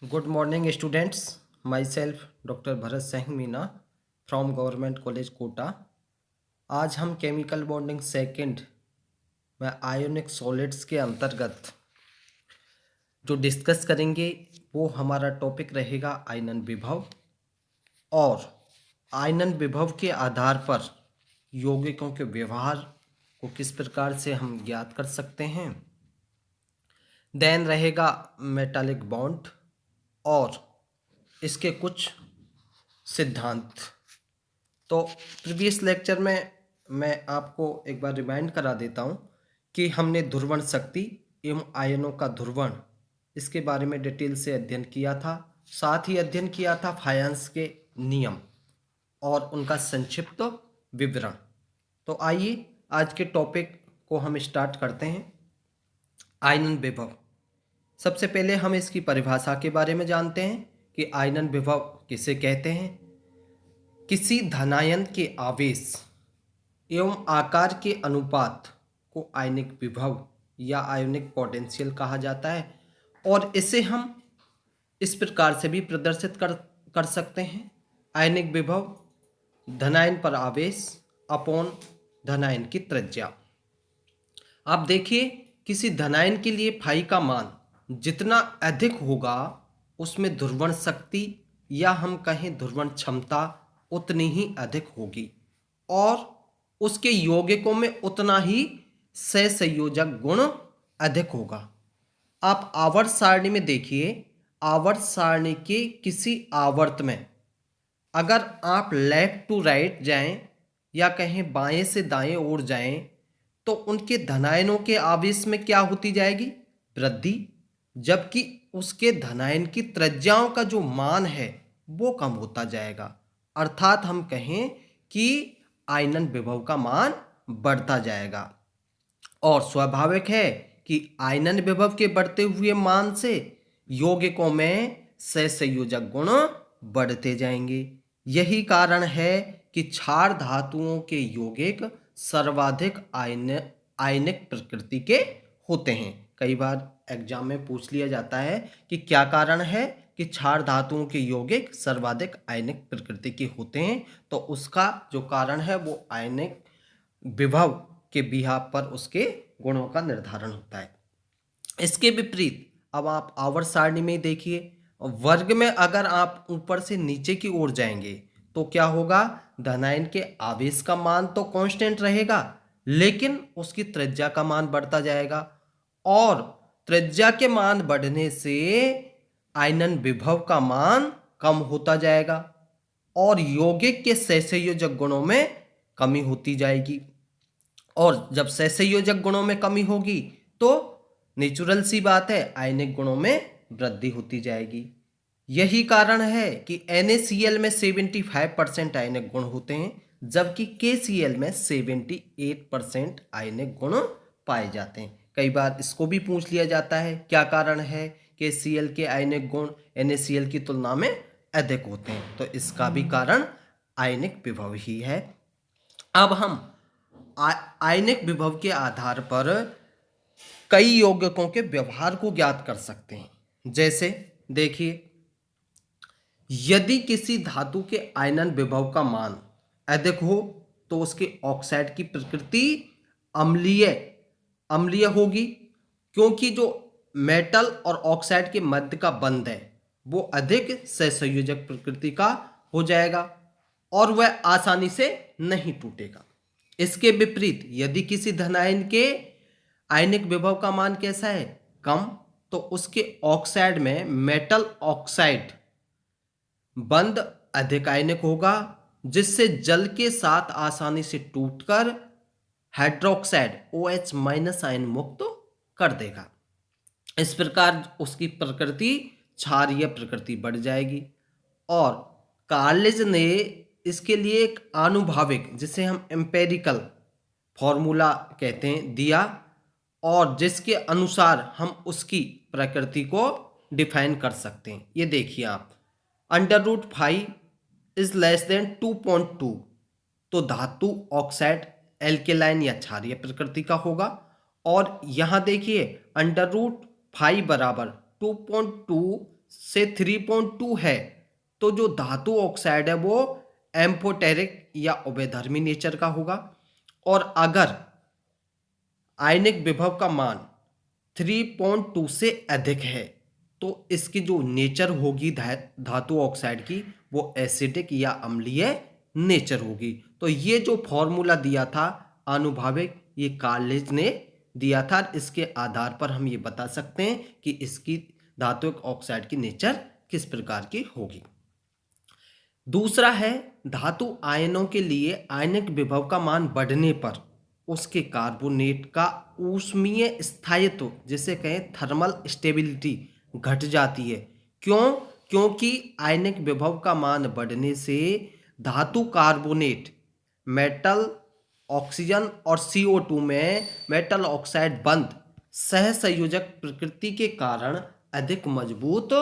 Good morning, students. Myself, Dr. Bharat Singh Meena from Government College Kota. आज हम chemical bonding second में ionic solids के अंतर्गत जो डिस्कस करेंगे वो हमारा टॉपिक रहेगा आयनन विभव। और आयनन विभव के आधार पर यौगिकों के व्यवहार को किस प्रकार से हम ज्ञात कर सकते हैं। देन रहेगा मेटालिक बॉन्ड और इसके कुछ सिद्धांत। तो प्रीवियस लेक्चर में मैं आपको एक बार रिमाइंड करा देता हूँ कि हमने ध्रुवण शक्ति एवं आयनों का ध्रुवण इसके बारे में डिटेल से अध्ययन किया था। साथ ही अध्ययन किया था फायंस के नियम और उनका संक्षिप्त विवरण। तो आइए आज के टॉपिक को हम स्टार्ट करते हैं। आयनन विभव। सबसे पहले हम इसकी परिभाषा के बारे में जानते हैं कि आयनन विभव किसे कहते हैं। किसी धनायन के आवेश एवं आकार के अनुपात को आयनिक विभव या आयोनिक पोटेंशियल कहा जाता है। और इसे हम इस प्रकार से भी प्रदर्शित कर सकते हैं। आयनिक विभव धनायन पर आवेश अपॉन धनायन की त्रिज्या। आप देखिए किसी धनायन के लिए फाई का मान जितना अधिक होगा उसमें ध्रुवण शक्ति या हम कहें ध्रुवण क्षमता उतनी ही अधिक होगी और उसके यौगिकों में उतना ही सहसंयोजक गुण अधिक होगा। आप आवर्त सारणी में देखिए, आवर्त सारणी के किसी आवर्त में अगर आप लेफ्ट टू राइट जाएं या कहें बाएं से दाएं ओर जाएं तो उनके धनायनों के आवेश में क्या होती जाएगी? वृद्धि। जबकि उसके धनायन की त्रिज्याओं का जो मान है वो कम होता जाएगा। अर्थात हम कहें कि आयनन विभव का मान बढ़ता जाएगा। और स्वाभाविक है कि आयनन विभव के बढ़ते हुए मान से यौगिकों में सहसंयोजक गुण बढ़ते जाएंगे। यही कारण है कि क्षार धातुओं के यौगिक सर्वाधिक आयनिक प्रकृति के होते हैं। कई बार एग्जाम में पूछ लिया जाता है कि क्या कारण है कि क्षार धातुओं के यौगिक सर्वाधिक आयनिक प्रकृति के होते हैं। तो उसका जो कारण है वो आयनिक विभव के बिहाव पर उसके गुणों का निर्धारण होता है। इसके विपरीत अब आप आवर्त सारणी में देखिए, वर्ग में अगर आप ऊपर से नीचे की ओर जाएंगे तो क्या होगा? धनायन के आवेश का मान तो कांस्टेंट रहेगा लेकिन उसकी त्रिज्या का मान बढ़ता जाएगा और त्रिज्या के मान बढ़ने से आयनन विभव का मान कम होता जाएगा और यौगिक के सहसंयोजक गुणों में कमी होती जाएगी। और जब सहसंयोजक गुणों में कमी होगी तो नेचुरल सी बात है आयनिक गुणों में वृद्धि होती जाएगी। यही कारण है कि NaCl में 75% आयनिक गुण होते हैं जबकि KCl में 78% आयनिक गुण पाए जाते हैं। कई बार इसको भी पूछ लिया जाता है क्या कारण है कि Cl के आयनिक गुण NaCl की तुलना में अधिक होते हैं। तो इसका भी कारण आयनिक विभव ही है। अब हम आयनिक विभव के आधार पर कई यौगिकों के व्यवहार को ज्ञात कर सकते हैं। जैसे देखिए, यदि किसी धातु के आयनन विभव का मान अधिक हो तो उसके ऑक्साइड की प्रकृति अम्लीय होगी क्योंकि जो मेटल और ऑक्साइड के मध्य का बंध है वो अधिक सहसंयोजक प्रकृति का हो जाएगा और वह आसानी से नहीं टूटेगा। इसके विपरीत यदि किसी धनायन के आयनिक विभव का मान कैसा है? कम, तो उसके ऑक्साइड में मेटल ऑक्साइड बंध अधिक आयनिक होगा जिससे जल के साथ आसानी से टूटकर हाइड्रोक्साइड OH- आयन मुक्त कर देगा। इस प्रकार उसकी प्रकृति क्षारीय प्रकृति बढ़ जाएगी। और कार्लेज ने इसके लिए एक आनुभाविक जिसे हम एम्पेरिकल फॉर्मूला कहते हैं दिया और जिसके अनुसार हम उसकी प्रकृति को डिफाइन कर सकते हैं। ये देखिए आप, √5 इज लेस देन 2.2 तो धातु ऑक्साइड एल्केलाइन या क्षारीय प्रकृति का होगा। और यहाँ देखिए √5 बराबर 2.2 से 3.2 है तो जो धातु ऑक्साइड है वो एम्फोटेरिक या उभयधर्मी नेचर का होगा। और अगर आयनिक विभव का मान 3.2 से अधिक है तो इसकी जो नेचर होगी धातु ऑक्साइड की वो एसिडिक या अम्लीय नेचर होगी। तो ये जो फॉर्मूला दिया था आनुभाविक, ये कार्लेज ने दिया था। इसके आधार पर हम ये बता सकते हैं कि इसकी धातु ऑक्साइड की नेचर किस प्रकार की होगी। दूसरा है धातु आयनों के लिए आयनिक विभव का मान बढ़ने पर उसके कार्बोनेट का ऊष्मीय स्थायित्व जिसे कहें थर्मल स्टेबिलिटी घट जाती है। क्यों? क्योंकि आयनिक विभव का मान बढ़ने से धातु कार्बोनेट मेटल ऑक्सीजन और CO2 में मेटल ऑक्साइड बंध सहसंयोजक प्रकृति के कारण अधिक मजबूत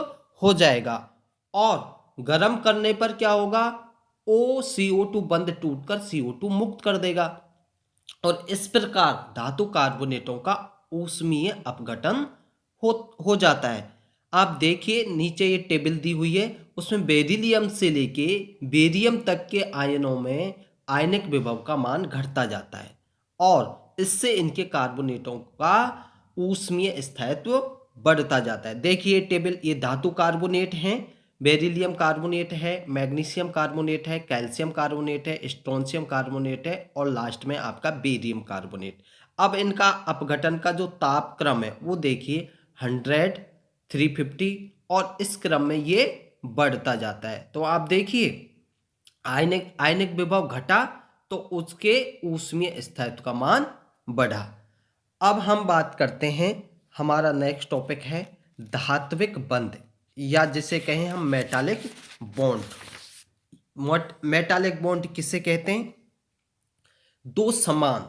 हो जाएगा और गर्म करने पर क्या होगा, OCO2 बंध टूटकर CO2 मुक्त कर देगा और इस प्रकार धातु कार्बोनेटों का ऊष्मीय अपघटन हो जाता है। आप देखिए नीचे ये टेबल दी हुई है, उसमें बेरिलियम से लेके बेरियम तक के आयनों में आयनिक विभव का मान घटता जाता है और इससे इनके कार्बोनेटों का ऊष्मीय स्थायित्व बढ़ता जाता है। देखिए टेबल, ये धातु कार्बोनेट हैं, बेरिलियम कार्बोनेट है, मैग्नीशियम कार्बोनेट है, कैल्शियम कार्बोनेट है, स्ट्रोंशियम कार्बोनेट है और लास्ट में आपका बेरियम कार्बोनेट। अब इनका अपघटन का जो ताप क्रम है वो देखिए 100, 350 और इस क्रम में ये बढ़ता जाता है। तो आप देखिए आयनिक विभव घटा तो उसके ऊष्मीय स्थायित्व का मान बढ़ा। अब हम बात करते हैं, हमारा नेक्स्ट टॉपिक है धात्विक बंध या जिसे कहें हम मेटालिक बॉन्ड। मेटालिक बॉन्ड किसे कहते हैं? दो समान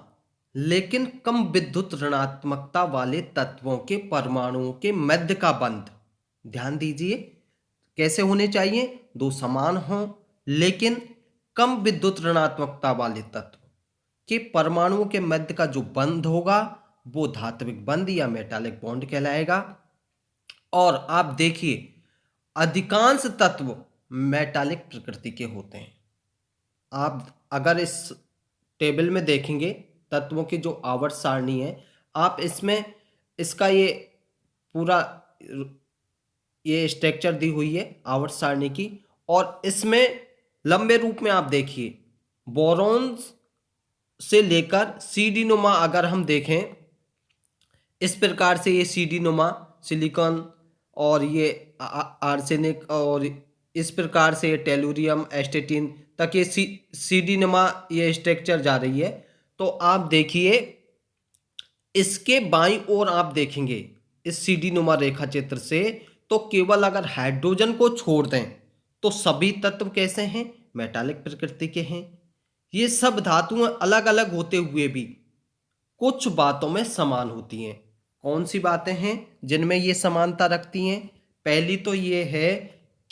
लेकिन कम विद्युत ऋणात्मकता वाले तत्वों के परमाणुओं के मध्य का बंध। ध्यान दीजिए कैसे होने चाहिए, दो समान हों लेकिन कम विद्युत ऋणात्मकता वाले तत्व के परमाणुओं के मध्य का जो बंध होगा वो धात्विक बंध या मेटालिक बॉन्ड कहलाएगा। और आप देखिए अधिकांश तत्व मेटालिक प्रकृति के होते हैं। आप अगर इस टेबल में देखेंगे तत्वों की जो आवर्त सारणी है, आप इसमें इसका ये पूरा ये स्ट्रक्चर दी हुई है आवर्त सारणी की और इसमें लंबे रूप में आप देखिए बोरॉन्स से लेकर सीडी नुमा अगर हम देखें इस प्रकार से, ये सीडी नुमा सिलिकॉन और ये आर्सेनिक और इस प्रकार से टेलुरियम एस्टेटिन तक ये सीडी नुमा ये स्ट्रक्चर जा रही है। तो आप देखिए इसके बाईं ओर आप देखेंगे इस सीडी नुमा रेखा चित्र से तो केवल अगर हाइड्रोजन को छोड़ दें तो सभी तत्व कैसे हैं, मेटालिक प्रकृति के हैं। ये सब धातुएं अलग अलग होते हुए भी कुछ बातों में समान होती हैं। कौन सी बातें हैं जिनमें ये समानता रखती हैं? पहली तो ये है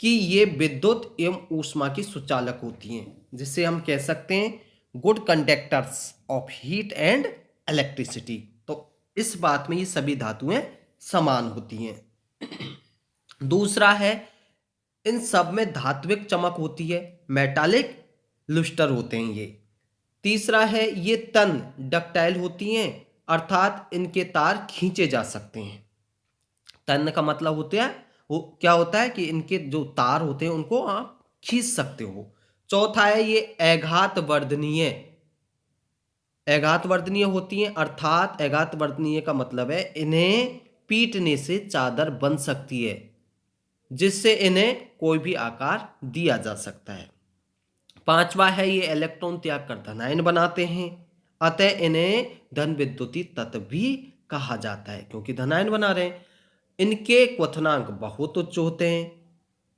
कि ये विद्युत एवं ऊष्मा की सुचालक होती हैं, जिसे हम कह सकते हैं good conductors of heat and electricity. तो इस बात में ये सभी धातुएं समान होती हैं। दूसरा है इन सब में धात्विक चमक होती है, मेटालिक लुस्टर होते हैं ये। तीसरा है ये तन डक्टाइल होती हैं अर्थात इनके तार खींचे जा सकते हैं। तन का मतलब होता है वो क्या होता है कि इनके जो तार होते हैं उनको आप खींच सकते हो। चौथा है ये आघात वर्धनीय होती हैं अर्थात आघात वर्धनीय का मतलब है इन्हें पीटने से चादर बन सकती है जिससे इन्हें कोई भी आकार दिया जा सकता है। पांचवा है ये इलेक्ट्रॉन त्याग कर धनायन बनाते हैं अतः इन्हें धन विद्युतीय तत्व भी कहा जाता है क्योंकि धनायन बना रहे हैं। इनके क्वथनांक बहुत उच्च होते हैं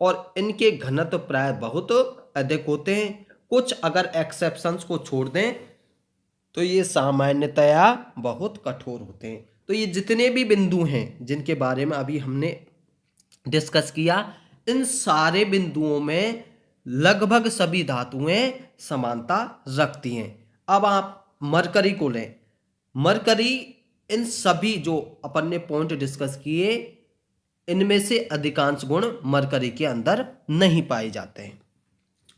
और इनके घनत्व प्राय बहुत अधिक होते हैं। कुछ अगर एक्सेप्शंस को छोड़ दें तो ये सामान्यतया बहुत कठोर होते हैं। तो ये जितने भी बिंदु हैं जिनके बारे में अभी हमने डिस्कस किया, इन सारे बिंदुओं में लगभग सभी धातुएं समानता रखती हैं। अब आप मरकरी को लें। मरकरी इन सभी जो अपन ने पॉइंट डिस्कस किए इनमें से अधिकांश गुण मरकरी के अंदर नहीं पाए जाते हैं।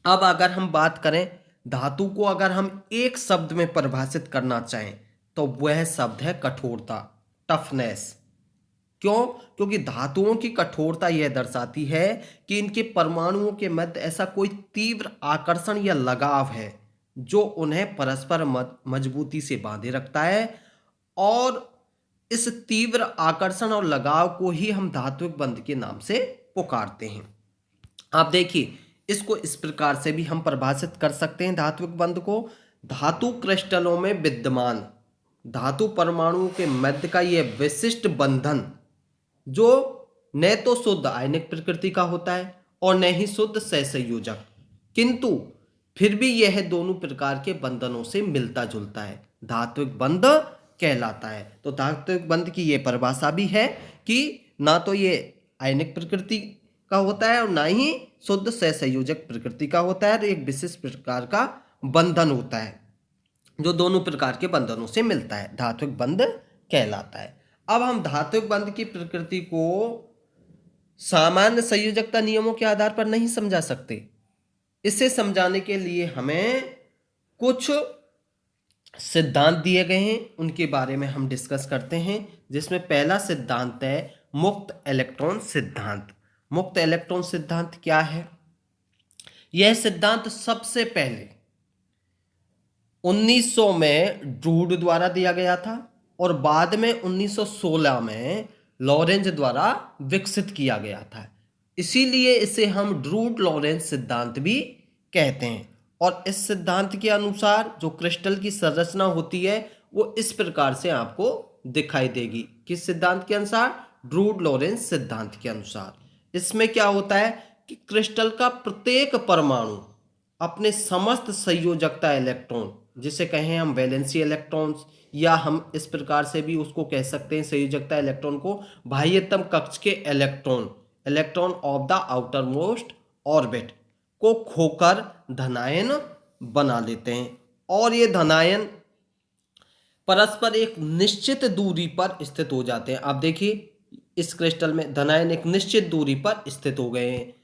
अब अगर हम बात करें धातु को, अगर हम एक शब्द में परिभाषित करना चाहें तो वह शब्द है कठोरता, टफनेस। क्यों? क्योंकि धातुओं की कठोरता यह दर्शाती है कि इनके परमाणुओं के मध्य ऐसा कोई तीव्र आकर्षण या लगाव है जो उन्हें परस्पर मजबूती से बांधे रखता है, और इस तीव्र आकर्षण और लगाव को ही हम धात्विक बंध के नाम से पुकारते हैं। आप देखिए, इसको इस प्रकार से भी हम परिभाषित कर सकते हैं धात्विक बंध को। धातु क्रिस्टलों में विद्यमान धातु परमाणुओं के मध्य का यह विशिष्ट बंधन, जो न तो शुद्ध आयनिक प्रकृति का होता है और न ही शुद्ध सहसंयोजक, किंतु फिर भी यह दोनों प्रकार के बंधनों से मिलता जुलता है, धात्विक बंध कहलाता है। तो धात्विक बंध की यह परिभाषा भी है कि ना तो ये आयनिक प्रकृति का होता है और ना ही शुद्ध सहसंयोजक प्रकृति का होता है, और एक विशिष्ट प्रकार का बंधन होता है जो दोनों प्रकार के बंधनों से मिलता है, धात्विक बंध कहलाता है। अब हम धात्विक बंध की प्रकृति को सामान्य संयोजकता नियमों के आधार पर नहीं समझा सकते। इसे समझाने के लिए हमें कुछ सिद्धांत दिए गए हैं, उनके बारे में हम डिस्कस करते हैं। जिसमें पहला सिद्धांत है मुक्त इलेक्ट्रॉन सिद्धांत। मुक्त इलेक्ट्रॉन सिद्धांत क्या है? यह सिद्धांत सबसे पहले 1900 में ड्रूड द्वारा दिया गया था और बाद में 1916 में लॉरेंज द्वारा विकसित किया गया था। इसीलिए इसे हम ड्रूड लॉरेंज सिद्धांत भी कहते हैं। और इस सिद्धांत के अनुसार जो क्रिस्टल की संरचना होती है वो इस प्रकार से आपको दिखाई देगी। किस सिद्धांत के अनुसार? ड्रूड लॉरेंज सिद्धांत के अनुसार। इसमें क्या होता है कि क्रिस्टल का प्रत्येक परमाणु अपने समस्त संयोजकता इलेक्ट्रॉन, जिसे कहें हम वैलेंसी इलेक्ट्रॉन्स, या हम इस प्रकार से भी उसको कह सकते हैं संयोजकता इलेक्ट्रॉन को, बाह्यतम कक्ष के electron of the outer most orbit को खोकर धनायन बना लेते हैं। और ये धनायन परस्पर एक निश्चित दूरी पर स्थित हो जाते हैं। आप देखिए, इस क्रिस्टल में धनायन एक निश्चित दूरी पर स्थित हो गए हैं।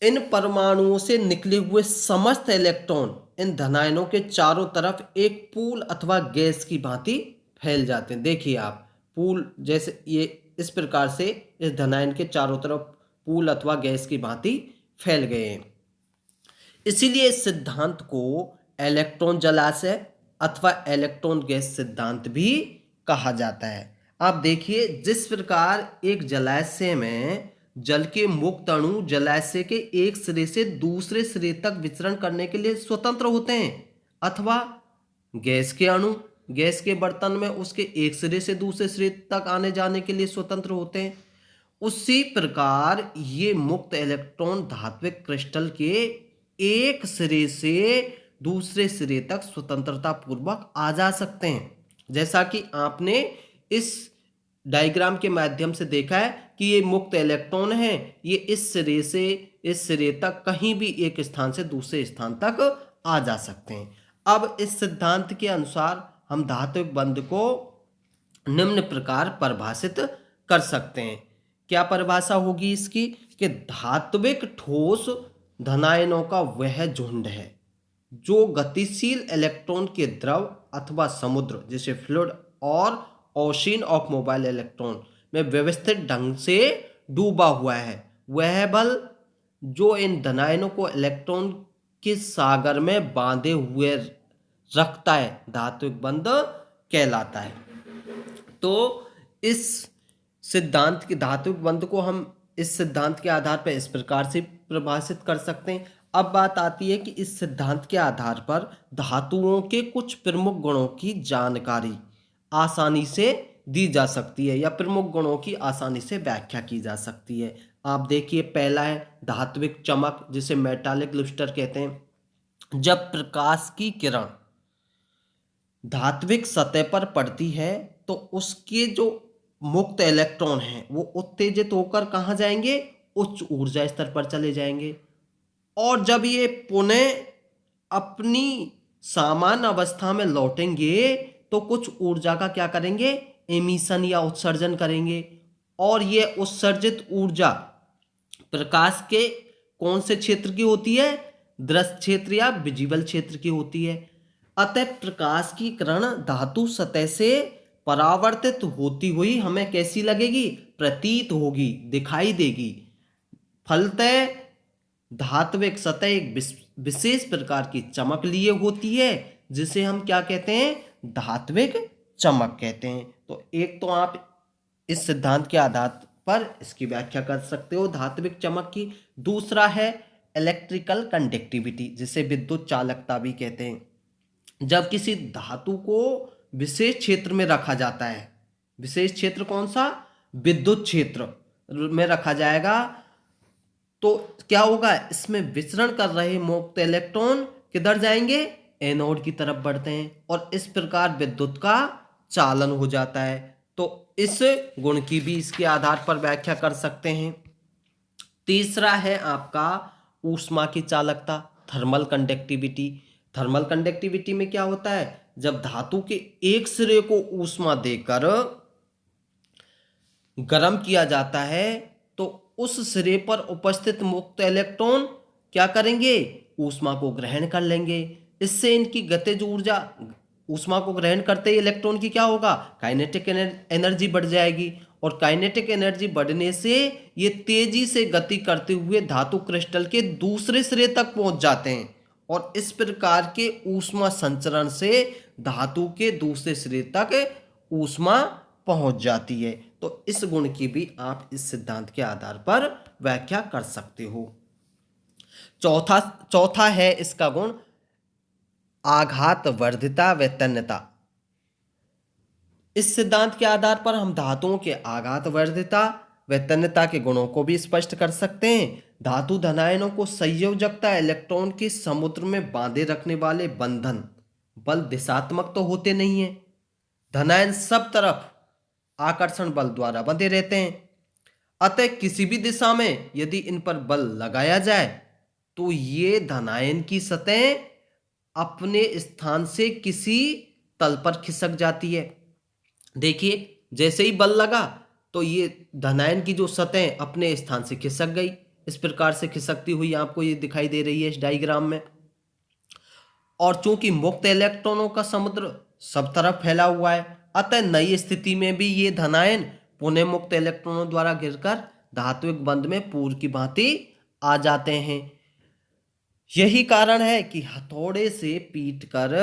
इन परमाणुओं से निकले हुए समस्त इलेक्ट्रॉन इन धनायनों के चारों तरफ एक पूल अथवा गैस की भांति फैल जाते हैं। देखिए आप, पूल जैसे ये इस प्रकार से इस धनायन के चारों तरफ पूल अथवा गैस की भांति फैल गए हैं। इसीलिए इस सिद्धांत को इलेक्ट्रॉन जलाशय अथवा इलेक्ट्रॉन गैस सिद्धांत भी कहा जाता है। आप देखिए, जिस प्रकार एक जलाशय में जल के मुक्त अणु जलाशय के एक सिरे से दूसरे सिरे तक विचरण करने के लिए स्वतंत्र होते हैं, अथवा गैस के अणु गैस के बर्तन में उसके एक सिरे से दूसरे सिरे तक आने जाने के लिए स्वतंत्र होते हैं, उसी प्रकार ये मुक्त इलेक्ट्रॉन धात्विक क्रिस्टल के एक सिरे से दूसरे सिरे तक स्वतंत्रता पूर्वक आ जा सकते हैं। जैसा कि आपने इस डायग्राम के माध्यम से देखा है कि ये मुक्त इलेक्ट्रॉन हैं, ये इस सिरे से इस सिरे तक कहीं भी एक स्थान से दूसरे स्थान तक आ जा सकते हैं। अब इस सिद्धांत के अनुसार हम धात्विक बंध को निम्न प्रकार परिभाषित कर सकते हैं। क्या परिभाषा होगी इसकी? कि धात्विक ठोस धनायनों का वह झुंड है जो गतिशील इलेक्ट्रॉन के द्रव अथवा समुद्र जैसे फ्लूइड और ओशियन ऑफ मोबाइल इलेक्ट्रॉन में व्यवस्थित ढंग से डूबा हुआ है। वह बल जो इन धनायनों को इलेक्ट्रॉन के सागर में बांधे हुए रखता है धात्विक बंध कहलाता है। तो इस सिद्धांत के धात्विक बंध को हम इस सिद्धांत के आधार पर इस प्रकार से परिभाषित कर सकते हैं। अब बात आती है कि इस सिद्धांत के आधार पर धातुओं के कुछ प्रमुख गुणों की जानकारी आसानी से दी जा सकती है या प्रमुख गुणों की आसानी से व्याख्या की जा सकती है। आप देखिए, पहला है धात्विक चमक, जिसे मेटालिक लुस्टर कहते हैं। जब प्रकाश की किरण धात्विक सतह पर पड़ती है तो उसके जो मुक्त इलेक्ट्रॉन हैं वो उत्तेजित होकर कहाँ जाएंगे? उच्च ऊर्जा स्तर पर चले जाएंगे। और जब ये पुनः अपनी सामान्य अवस्था में लौटेंगे तो कुछ ऊर्जा का क्या करेंगे? एमिशन या उत्सर्जन करेंगे। और यह उत्सर्जित ऊर्जा प्रकाश के कौन से क्षेत्र की होती है, दृश्य क्षेत्र या विजिबल क्षेत्र की होती है। अतः प्रकाश की किरण धातु सतह से परावर्तित होती हुई हमें कैसी लगेगी, प्रतीत होगी, दिखाई देगी। फलतः धात्विक सतह एक विशेष प्रकार की चमक लिए होती है, जिसे हम क्या कहते हैं, धात्विक चमक कहते हैं। तो एक तो आप इस सिद्धांत के आधार पर इसकी व्याख्या कर सकते हो धात्विक चमक की। दूसरा है इलेक्ट्रिकल कंडक्टिविटी, जिसे विद्युत चालकता भी कहते हैं। जब किसी धातु को विशेष क्षेत्र में रखा जाता है, विशेष क्षेत्र कौन सा, विद्युत क्षेत्र में रखा जाएगा, तो क्या होगा, इसमें विचरण कर रहे मुक्त इलेक्ट्रॉन किधर जाएंगे, एनोड की तरफ बढ़ते हैं, और इस प्रकार विद्युत का चालन हो जाता है। तो इस गुण की भी इसके आधार पर व्याख्या कर सकते हैं। तीसरा है आपका ऊष्मा की चालकता, थर्मल कंडक्टिविटी। थर्मल कंडक्टिविटी में क्या होता है, जब धातु के एक सिरे को ऊष्मा देकर गर्म किया जाता है, तो उस सिरे पर उपस्थित मुक्त इलेक्ट्रॉन क्या करेंगे, ऊष्मा को ग्रहण कर लेंगे। इससे इनकी गतिज ऊर्जा, ऊष्मा को ग्रहण करते ही इलेक्ट्रॉन की क्या होगा, काइनेटिक एनर्जी बढ़ जाएगी, और काइनेटिक एनर्जी बढ़ने से ये तेजी से गति करते हुए धातु क्रिस्टल के दूसरे सिरे तक पहुंच जाते हैं, और इस प्रकार के ऊष्मा संचरण से धातु के दूसरे सिरे तक ऊष्मा पहुंच जाती है। तो इस गुण की भी आप इस सिद्धांत के आधार पर व्याख्या कर सकते हो। चौथा है इसका गुण आघात वर्धिता व तन्यता। इस सिद्धांत के आधार पर हम धातुओं के आघात वर्धिता व तन्यता के गुणों को भी स्पष्ट कर सकते हैं। धातु धनायनों को संयोजकता इलेक्ट्रॉन के समुद्र में बांधे रखने वाले बंधन बल दिशात्मक तो होते नहीं है, धनायन सब तरफ आकर्षण बल द्वारा बंधे रहते हैं। अतः किसी भी दिशा में यदि इन पर बल लगाया जाए तो ये धनायन की सतह अपने स्थान से किसी तल पर खिसक जाती है। देखिए, जैसे ही बल लगा तो ये धनायन की जो सतह अपने स्थान से खिसक गई, इस प्रकार से खिसकती हुई आपको ये दिखाई दे रही है इस डायग्राम में। और चूंकि मुक्त इलेक्ट्रॉनों का समुद्र सब तरफ फैला हुआ है, अतः नई स्थिति में भी ये धनायन पुनः मुक्त इलेक्ट्रॉनों द्वारा घिरकर धात्विक बंध में पूर्व की भांति आ जाते हैं। यही कारण है कि हथौड़े से पीटकर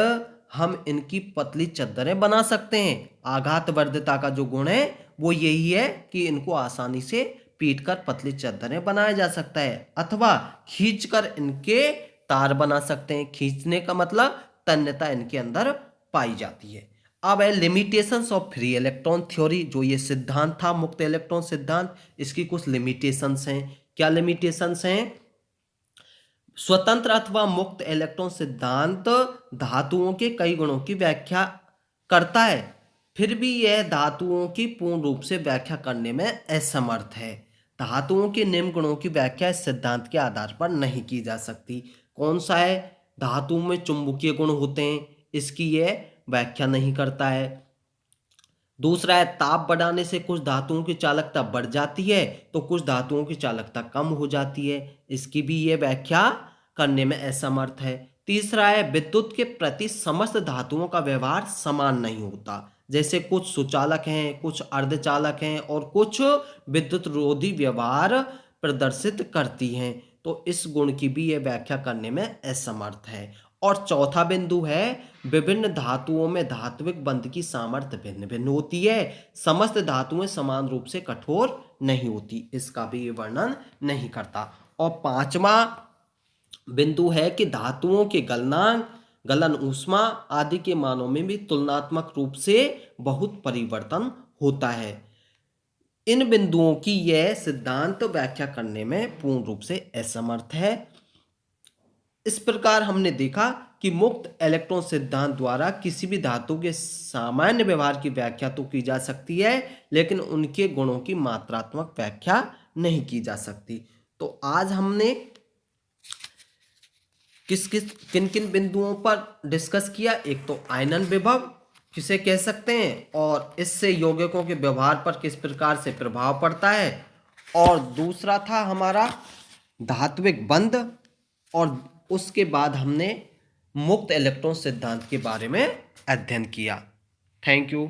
हम इनकी पतली चद्दरें बना सकते हैं। आघात वर्धिता का जो गुण है वो यही है कि इनको आसानी से पीटकर पतली चद्दरें बनाया जा सकता है, अथवा खींचकर इनके तार बना सकते हैं। खींचने का मतलब तन्यता इनके अंदर पाई जाती है। अब है limitations of free electron theory, जो ये सिद्धांत था मुक्त इलेक्ट्रॉन सिद्धांत, इसकी कुछ लिमिटेशंस हैं। क्या लिमिटेशंस हैं? स्वतंत्र अथवा मुक्त इलेक्ट्रॉन सिद्धांत धातुओं के कई गुणों की व्याख्या करता है, फिर भी यह धातुओं की पूर्ण रूप से व्याख्या करने में असमर्थ है। धातुओं के निम्न गुणों की व्याख्या इस सिद्धांत के आधार पर नहीं की जा सकती। कौन सा है? धातुओं में चुंबकीय गुण होते हैं, इसकी यह व्याख्या नहीं करता है। दूसरा है ताप बढ़ाने से कुछ धातुओं की चालकता बढ़ जाती है तो कुछ धातुओं की चालकता कम हो जाती है, इसकी भी ये व्याख्या करने में असमर्थ है। तीसरा है विद्युत के प्रति समस्त धातुओं का व्यवहार समान नहीं होता, जैसे कुछ सुचालक हैं, कुछ अर्धचालक हैं और कुछ विद्युत रोधी व्यवहार प्रदर्शित करती हैं, तो इस गुण की भी यह व्याख्या करने में असमर्थ है। और चौथा बिंदु है विभिन्न धातुओं में धात्विक बंध की सामर्थ्य भिन्न भिन्न होती है, समस्त धातुएं समान रूप से कठोर नहीं होती, इसका भी ये वर्णन नहीं करता। और पांचवा बिंदु है कि धातुओं के गलनांक, गलन ऊष्मा आदि के मानों में भी तुलनात्मक रूप से बहुत परिवर्तन होता है। इन बिंदुओं की यह सिद्धांत व्याख्या करने में पूर्ण रूप से असमर्थ है। इस प्रकार हमने देखा कि मुक्त इलेक्ट्रॉन सिद्धांत द्वारा किसी भी धातु के सामान्य व्यवहार की व्याख्या तो की जा सकती है, लेकिन उनके गुणों की मात्रात्मक व्याख्या नहीं की जा सकती। तो आज हमने किन किन बिंदुओं पर डिस्कस किया? एक तो आयनन विभव, किसे कह सकते हैं और इससे यौगिकों के व्यवहार पर किस प्रकार से प्रभाव पड़ता है। और दूसरा था हमारा धात्विक बंध, और उसके बाद हमने मुक्त इलेक्ट्रॉन सिद्धांत के बारे में अध्ययन किया। Thank you.